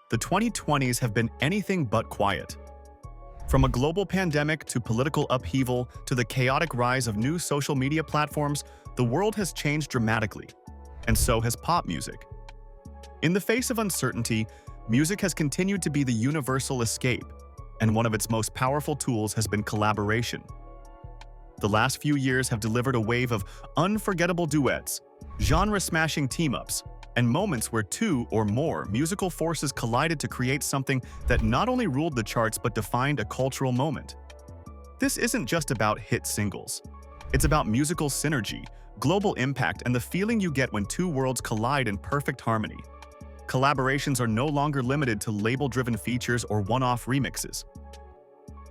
the 2020s have been anything but quiet. From a global pandemic to political upheaval to the chaotic rise of new social media platforms, the world has changed dramatically, and so has pop music. In the face of uncertainty, music has continued to be the universal escape, and one of its most powerful tools has been collaboration. The last few years have delivered a wave of unforgettable duets, genre-smashing team-ups, and moments where two or more musical forces collided to create something that not only ruled the charts but defined a cultural moment. This isn't just about hit singles. It's about musical synergy, global impact, and the feeling you get when two worlds collide in perfect harmony. Collaborations are no longer limited to label-driven features or one-off remixes.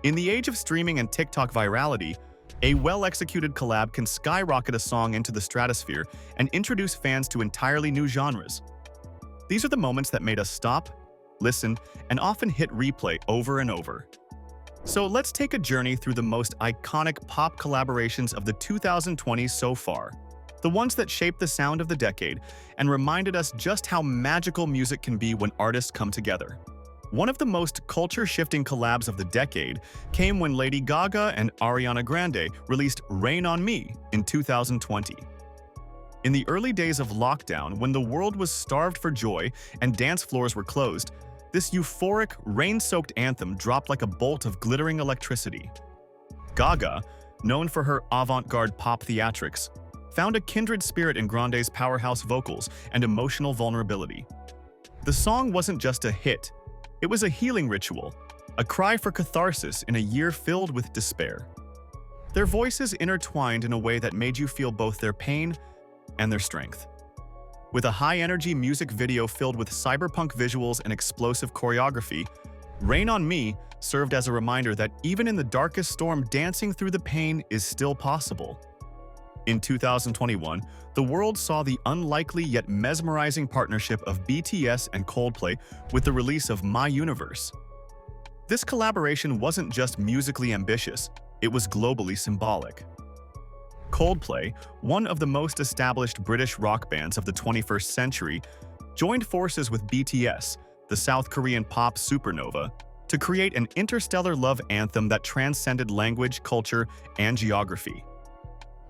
In the age of streaming and TikTok virality, a well-executed collab can skyrocket a song into the stratosphere and introduce fans to entirely new genres. These are the moments that made us stop, listen, and often hit replay over and over. So let's take a journey through the most iconic pop collaborations of the 2020s so far, the ones that shaped the sound of the decade and reminded us just how magical music can be when artists come together. One of the most culture-shifting collabs of the decade came when Lady Gaga and Ariana Grande released Rain on Me in 2020. In the early days of lockdown, when the world was starved for joy and dance floors were closed, this euphoric, rain-soaked anthem dropped like a bolt of glittering electricity. Gaga, known for her avant-garde pop theatrics, found a kindred spirit in Grande's powerhouse vocals and emotional vulnerability. The song wasn't just a hit. It was a healing ritual, a cry for catharsis in a year filled with despair. Their voices intertwined in a way that made you feel both their pain and their strength. With a high-energy music video filled with cyberpunk visuals and explosive choreography, Rain on Me served as a reminder that even in the darkest storm, dancing through the pain is still possible. In 2021, the world saw the unlikely yet mesmerizing partnership of BTS and Coldplay with the release of My Universe. This collaboration wasn't just musically ambitious, it was globally symbolic. Coldplay, one of the most established British rock bands of the 21st century, joined forces with BTS, the South Korean pop supernova, to create an interstellar love anthem that transcended language, culture, and geography.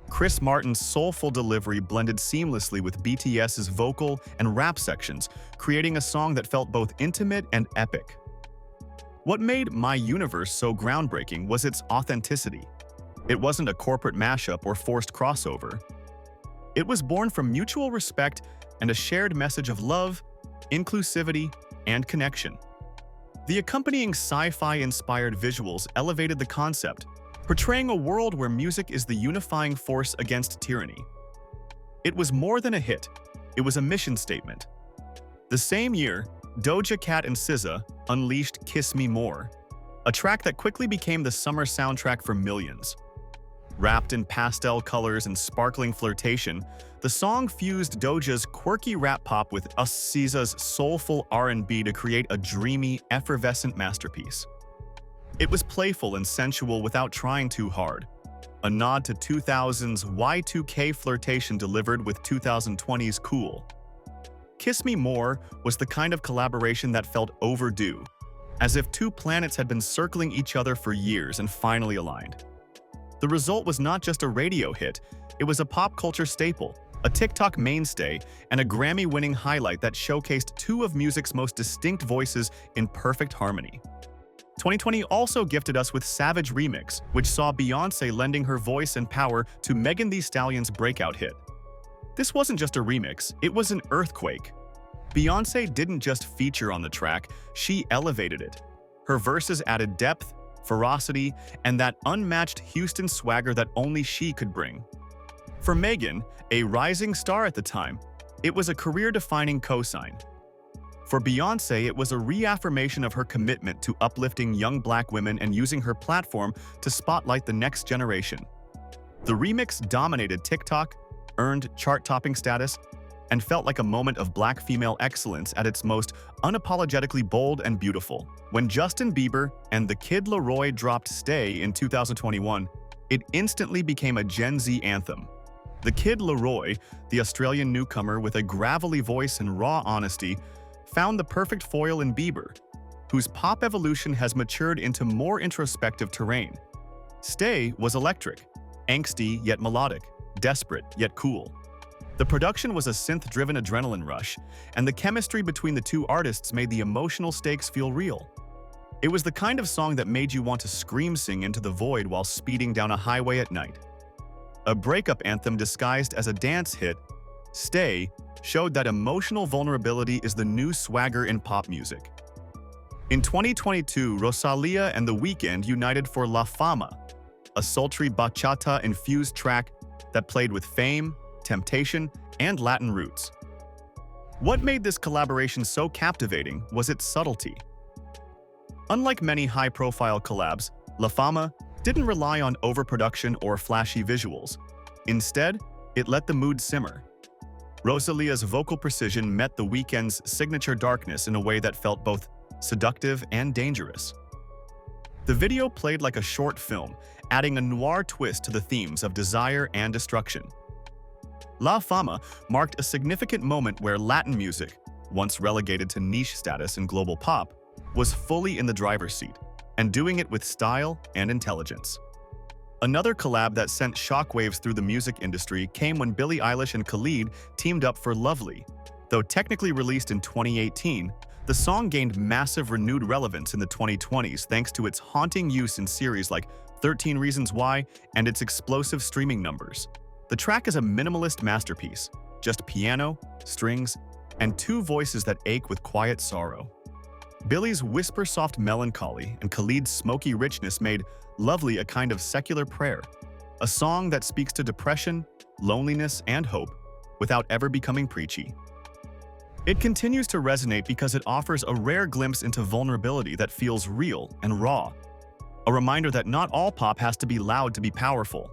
Chris Martin's soulful delivery blended seamlessly with BTS's vocal and rap sections, creating a song that felt both intimate and epic. What made My Universe so groundbreaking was its authenticity. It wasn't a corporate mashup or forced crossover. It was born from mutual respect and a shared message of love, inclusivity, and connection. The accompanying sci-fi-inspired visuals elevated the concept, portraying a world where music is the unifying force against tyranny. It was more than a hit, it was a mission statement. The same year, Doja Cat and SZA unleashed Kiss Me More, a track that quickly became the summer soundtrack for millions. Wrapped in pastel colors and sparkling flirtation, the song fused Doja's quirky rap pop with SZA's soulful R&B to create a dreamy, effervescent masterpiece. It was playful and sensual without trying too hard, a nod to 2000's Y2K flirtation delivered with 2020's cool. Kiss Me More was the kind of collaboration that felt overdue, as if two planets had been circling each other for years and finally aligned. The result was not just a radio hit, it was a pop culture staple, a TikTok mainstay, and a Grammy-winning highlight that showcased two of music's most distinct voices in perfect harmony. 2020 also gifted us with Savage Remix, which saw Beyoncé lending her voice and power to Megan Thee Stallion's breakout hit. This wasn't just a remix, it was an earthquake. Beyoncé didn't just feature on the track, she elevated it. Her verses added depth, ferocity, and that unmatched Houston swagger that only she could bring. For Megan, a rising star at the time, it was a career-defining cosign. For Beyoncé, it was a reaffirmation of her commitment to uplifting young Black women and using her platform to spotlight the next generation. The remix dominated TikTok, earned chart-topping status, and felt like a moment of Black female excellence at its most unapologetically bold and beautiful. When Justin Bieber and The Kid Laroi dropped Stay in 2021, it instantly became a Gen Z anthem. The Kid Laroi, the Australian newcomer with a gravelly voice and raw honesty, found the perfect foil in Bieber, whose pop evolution has matured into more introspective terrain. Stay was electric, angsty yet melodic, desperate yet cool. The production was a synth-driven adrenaline rush, and the chemistry between the two artists made the emotional stakes feel real. It was the kind of song that made you want to scream sing into the void while speeding down a highway at night. A breakup anthem disguised as a dance hit, Stay showed that emotional vulnerability is the new swagger in pop music. In 2022, Rosalía and The Weeknd united for La Fama, a sultry bachata-infused track that played with fame, temptation, and Latin roots. What made this collaboration so captivating was its subtlety. Unlike many high-profile collabs, La Fama didn't rely on overproduction or flashy visuals. Instead, it let the mood simmer. Rosalía's vocal precision met The Weeknd's signature darkness in a way that felt both seductive and dangerous. The video played like a short film, adding a noir twist to the themes of desire and destruction. La Fama marked a significant moment where Latin music, once relegated to niche status in global pop, was fully in the driver's seat, and doing it with style and intelligence. Another collab that sent shockwaves through the music industry came when Billie Eilish and Khalid teamed up for Lovely. Though technically released in 2018, the song gained massive renewed relevance in the 2020s thanks to its haunting use in series like 13 Reasons Why and its explosive streaming numbers. The track is a minimalist masterpiece, just piano, strings, and two voices that ache with quiet sorrow. Billie's whisper-soft melancholy and Khalid's smoky richness made Lovely a kind of secular prayer, a song that speaks to depression, loneliness, and hope without ever becoming preachy. It continues to resonate because it offers a rare glimpse into vulnerability that feels real and raw, a reminder that not all pop has to be loud to be powerful.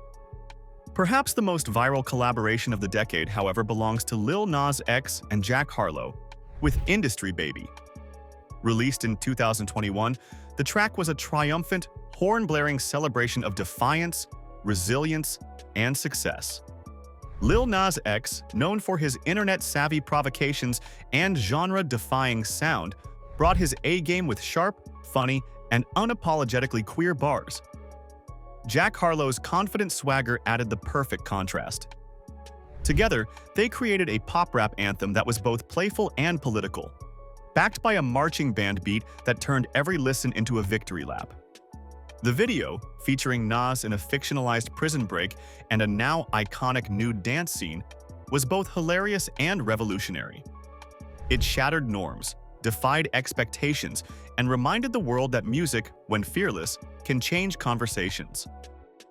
Perhaps the most viral collaboration of the decade, however, belongs to Lil Nas X and Jack Harlow with Industry Baby. Released in 2021, the track was a triumphant, horn-blaring celebration of defiance, resilience, and success. Lil Nas X, known for his internet-savvy provocations and genre-defying sound, brought his A-game with sharp, funny, and unapologetically queer bars. Jack Harlow's confident swagger added the perfect contrast. Together, they created a pop-rap anthem that was both playful and political, backed by a marching band beat that turned every listen into a victory lap. The video, featuring Nas in a fictionalized prison break and a now iconic nude dance scene, was both hilarious and revolutionary. It shattered norms, defied expectations, and reminded the world that music, when fearless, can change conversations.